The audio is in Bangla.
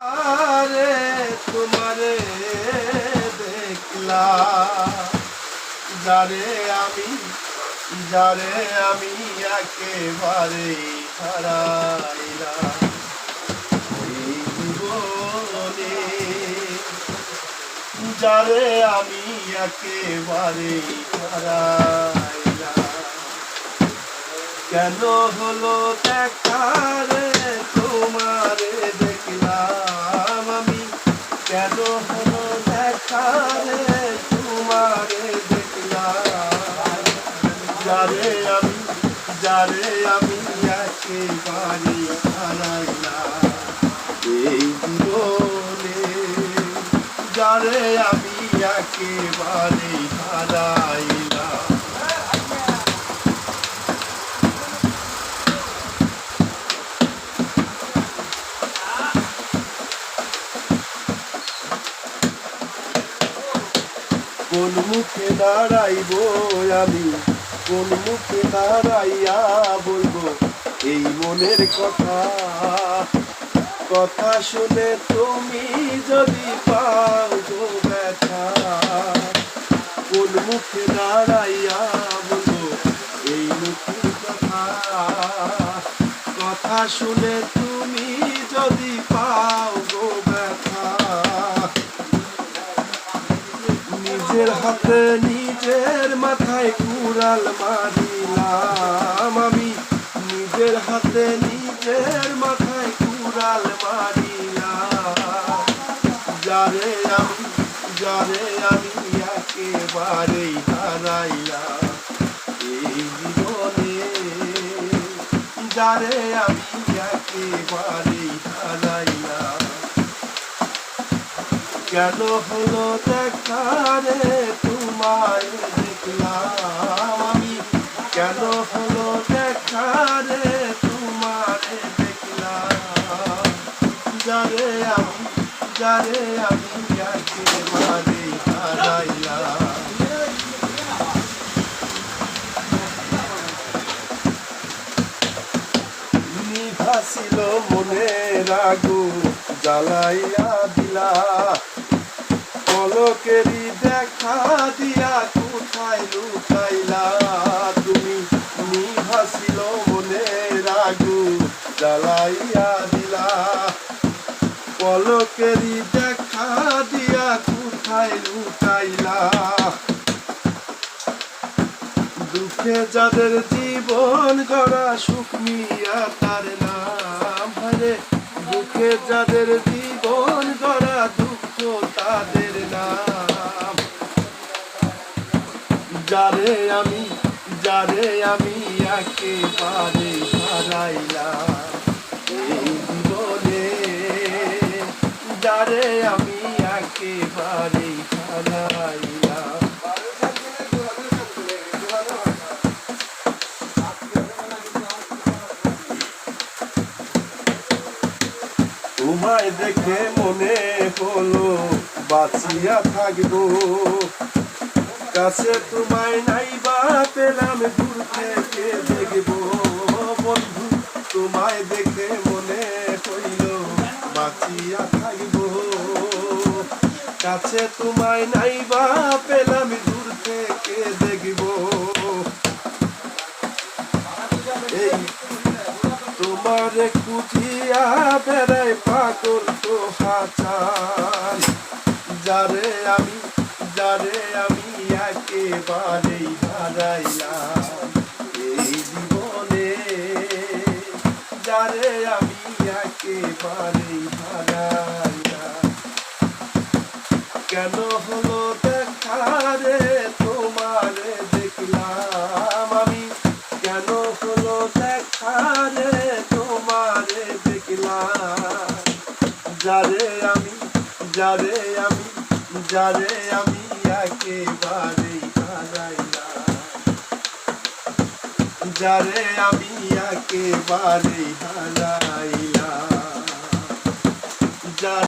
আরে তোমারে দেখলা, যারে আমি যারে আমি একেবারে হারাইলাম এই জীবনে, যারে আমি একেবারে হারাইলাম। কেন হলো দেখা রে তোমারে দেখলাম আমি, কেন হলো দেখা রে তোমারে দেখলাম, যারে আমি একেবারে হারাইলাম এই জীবনে, যারে আমি একেবারে হারাইলাম। কোন মুখে দাঁড়াইব আমি, কোন মুখে দাঁড়াইয়া বলবো এই মনের কথা, কথা শুনে তুমি যদি পাও গো ব্যথা। কোন মুখে দাঁড়াইয়া বলবো এই মুখের কথা, কথা শুনে তুমি যদি পাও গো ব্যথা। নিজের হাতে নিজের মাথায় কুড়াল মারিলাম আমি, নিজের হাতে নিজের মাথায় কুড়াল মারিলাম, যারে আমি একেবারেই হারাইলাম এই জীবনে, যারে আমি একেবারেই হারাইলাম। কেন হলো দেখা রে তোমায় দেখলাম আমি, কেন হলো দেখা রে তোমারে দেখলাম, যারে আমি একেবারে হারাইলাম। নিভাছিল মনের আগুন জ্বালাইয়া দিলা, পলকেরই দেখা দিয়া কোথায় লুকাইলা তুমি। নিভাছিল মনের আগুন জ্বালাইয়া দিলা, পলকেরই দেখা দিয়া কোথায় লুকাইলা। দুঃখে যাদের জীবন গড়া সুখ নিয়া তার নাম হারে, দুঃখে যাদের জীবন গড়া দুঃখ তাদের নাম। যারে আমি একেবারে হারাইলাম এই জীবনে, যারে আমি একেবারে হারাইলাম। তোমায় দেখে মনে হলো বাঁচিয়া থাকবো, কাছে তোমায় নাইবা পেলাম দূর থেকে দেখবো। বন্ধু তোমায় দেখে মনে হইল বাঁচিয়া থাকবো, কাছে তোমায় নাইবা পেলাম দূর থেকে দেখবো। এই তোমারে খুঁজিয়া বেড়াই পাগল তো হাচান, যারে আমি একেবারেই হারাইলাম এই জীবনে, যারে আমি একেবারেই হারাইলাম। কেন হলো দেখা রে তোমারে দেখলাম আমি, কেন হলো দেখা রে তোমারে দেখলাম, যারে আমি একেবারেই হারাইলাম, যারে আমি একেবারেই হারাইলাম।